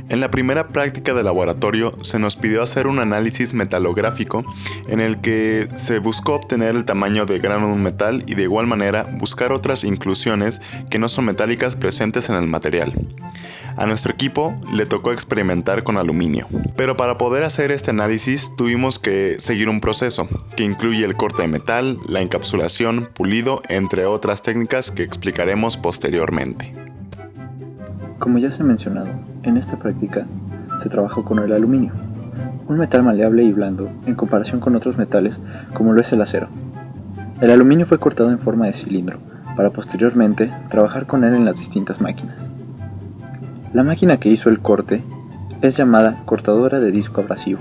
En la primera práctica de laboratorio se nos pidió hacer un análisis metalográfico en el que se buscó obtener el tamaño de grano de un metal y de igual manera buscar otras inclusiones que no son metálicas presentes en el material. A nuestro equipo le tocó experimentar con aluminio, pero para poder hacer este análisis tuvimos que seguir un proceso que incluye el corte de metal, la encapsulación, pulido, entre otras técnicas que explicaremos posteriormente. Como ya se ha mencionado, en esta práctica se trabajó con el aluminio, un metal maleable y blando en comparación con otros metales como lo es el acero. El aluminio fue cortado en forma de cilindro para posteriormente trabajar con él en las distintas máquinas. La máquina que hizo el corte es llamada cortadora de disco abrasivo.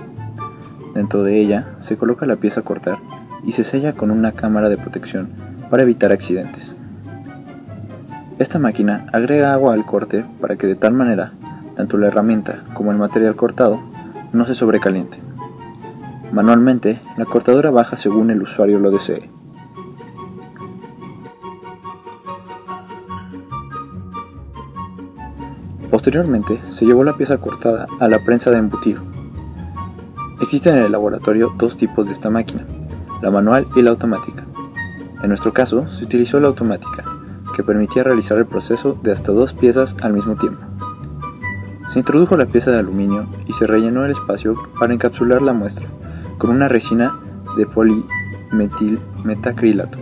Dentro de ella se coloca la pieza a cortar y se sella con una cámara de protección para evitar accidentes. Esta máquina agrega agua al corte para que de tal manera, tanto la herramienta como el material cortado no se sobrecaliente. Manualmente, la cortadora baja según el usuario lo desee. Posteriormente, se llevó la pieza cortada a la prensa de embutido. Existen en el laboratorio dos tipos de esta máquina, la manual y la automática. En nuestro caso, se utilizó la automática, que permitía realizar el proceso de hasta 2 piezas al mismo tiempo. Se introdujo la pieza de aluminio y se rellenó el espacio para encapsular la muestra con una resina de polimetilmetacrilato.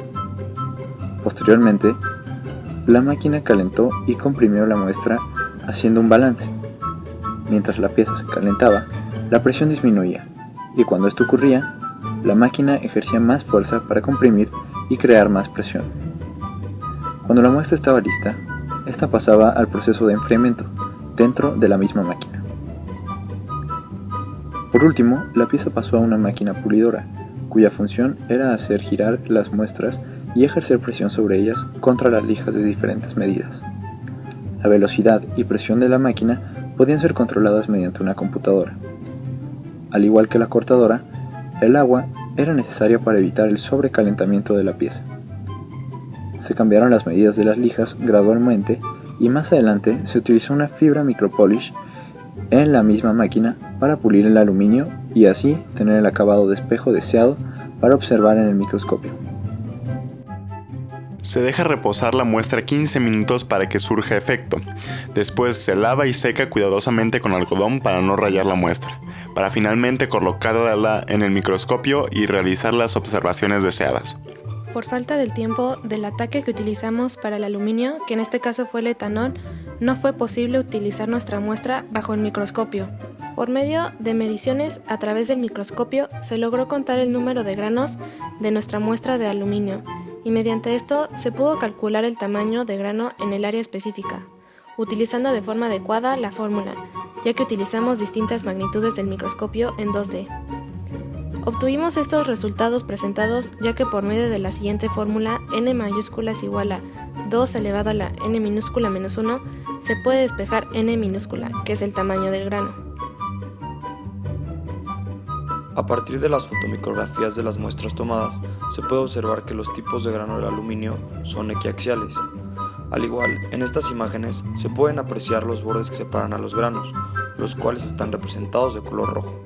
Posteriormente, la máquina calentó y comprimió la muestra haciendo un balance. Mientras la pieza se calentaba, la presión disminuía y cuando esto ocurría, la máquina ejercía más fuerza para comprimir y crear más presión. Cuando la muestra estaba lista, esta pasaba al proceso de enfriamiento dentro de la misma máquina. Por último, la pieza pasó a una máquina pulidora, cuya función era hacer girar las muestras y ejercer presión sobre ellas contra las lijas de diferentes medidas. La velocidad y presión de la máquina podían ser controladas mediante una computadora. Al igual que la cortadora, el agua era necesaria para evitar el sobrecalentamiento de la pieza. Se cambiaron las medidas de las lijas gradualmente y más adelante se utilizó una fibra micropolish en la misma máquina para pulir el aluminio y así tener el acabado de espejo deseado para observar en el microscopio. Se deja reposar la muestra 15 minutos para que surja efecto. Después se lava y seca cuidadosamente con algodón para no rayar la muestra, para finalmente colocarla en el microscopio y realizar las observaciones deseadas. Por falta del tiempo del ataque que utilizamos para el aluminio, que en este caso fue el etanol, no fue posible utilizar nuestra muestra bajo el microscopio. Por medio de mediciones a través del microscopio se logró contar el número de granos de nuestra muestra de aluminio y mediante esto se pudo calcular el tamaño de grano en el área específica, utilizando de forma adecuada la fórmula, ya que utilizamos distintas magnitudes del microscopio en 2D. Obtuvimos estos resultados presentados ya que por medio de la siguiente fórmula n mayúscula es igual a 2 elevado a la n minúscula menos 1, se puede despejar n minúscula, que es el tamaño del grano. A partir de las fotomicrografías de las muestras tomadas, se puede observar que los tipos de grano del aluminio son equiaxiales. Al igual, en estas imágenes se pueden apreciar los bordes que separan a los granos, los cuales están representados de color rojo.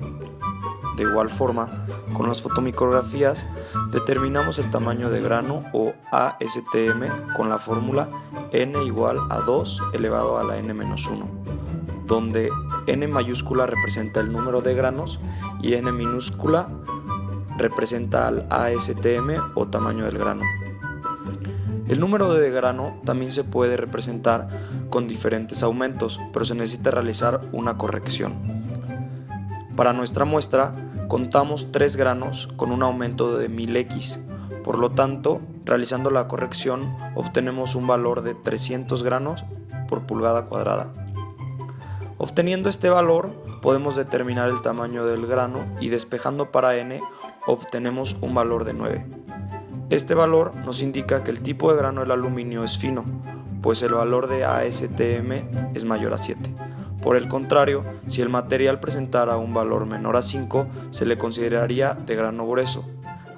De igual forma, con las fotomicrografías determinamos el tamaño de grano o ASTM con la fórmula n igual a 2 elevado a la n-1, donde n mayúscula representa el número de granos y n minúscula representa al ASTM o tamaño del grano. El número de grano también se puede representar con diferentes aumentos, pero se necesita realizar una corrección. Para nuestra muestra, contamos 3 granos con un aumento de 1000x, por lo tanto, realizando la corrección, obtenemos un valor de 300 granos por pulgada cuadrada. Obteniendo este valor, podemos determinar el tamaño del grano y despejando para n, obtenemos un valor de 9. Este valor nos indica que el tipo de grano del aluminio es fino, pues el valor de ASTM es mayor a 7. Por el contrario, si el material presentara un valor menor a 5, se le consideraría de grano grueso.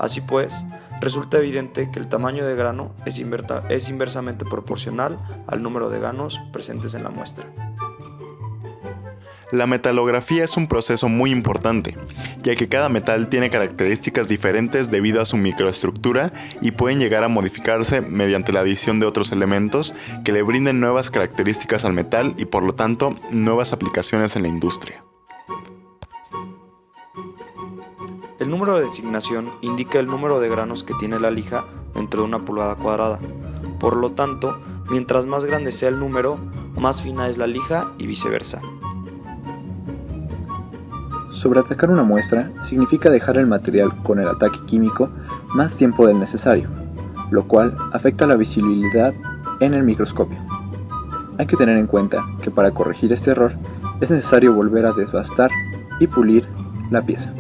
Así pues, resulta evidente que el tamaño de grano es inversamente proporcional al número de granos presentes en la muestra. La metalografía es un proceso muy importante, ya que cada metal tiene características diferentes debido a su microestructura y pueden llegar a modificarse mediante la adición de otros elementos que le brinden nuevas características al metal y por lo tanto nuevas aplicaciones en la industria. El número de designación indica el número de granos que tiene la lija dentro de una pulgada cuadrada. Por lo tanto, mientras más grande sea el número, más fina es la lija y viceversa. Sobreatacar una muestra significa dejar el material con el ataque químico más tiempo del necesario, lo cual afecta la visibilidad en el microscopio. Hay que tener en cuenta que para corregir este error es necesario volver a desbastar y pulir la pieza.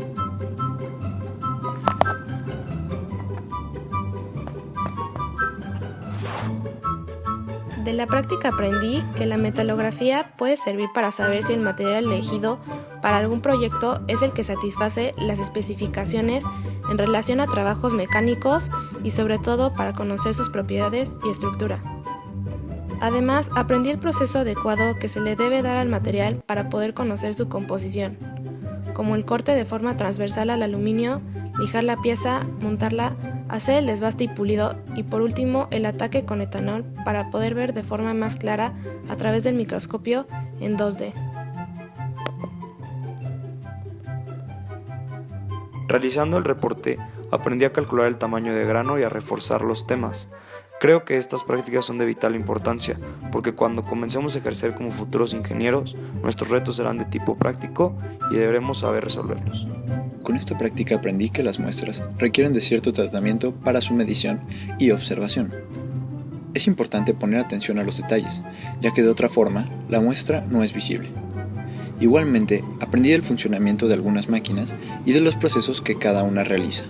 De la práctica aprendí que la metalografía puede servir para saber si el material elegido para algún proyecto es el que satisface las especificaciones en relación a trabajos mecánicos y sobre todo para conocer sus propiedades y estructura. Además, aprendí el proceso adecuado que se le debe dar al material para poder conocer su composición, como el corte de forma transversal al aluminio, lijar la pieza, montarla, hacer el desbaste y pulido y por último el ataque con etanol para poder ver de forma más clara a través del microscopio en 2D. Realizando el reporte, aprendí a calcular el tamaño de grano y a reforzar los temas. Creo que estas prácticas son de vital importancia, porque cuando comencemos a ejercer como futuros ingenieros, nuestros retos serán de tipo práctico y deberemos saber resolverlos. Con esta práctica aprendí que las muestras requieren de cierto tratamiento para su medición y observación. Es importante poner atención a los detalles, ya que de otra forma la muestra no es visible. Igualmente, aprendí del funcionamiento de algunas máquinas y de los procesos que cada una realiza.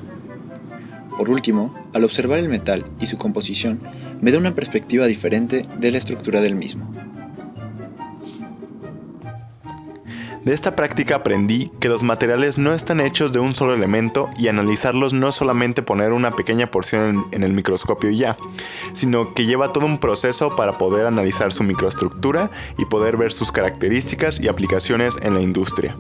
Por último, al observar el metal y su composición, me da una perspectiva diferente de la estructura del mismo. De esta práctica aprendí que los materiales no están hechos de un solo elemento y analizarlos no es solamente poner una pequeña porción en el microscopio y ya, sino que lleva todo un proceso para poder analizar su microestructura y poder ver sus características y aplicaciones en la industria.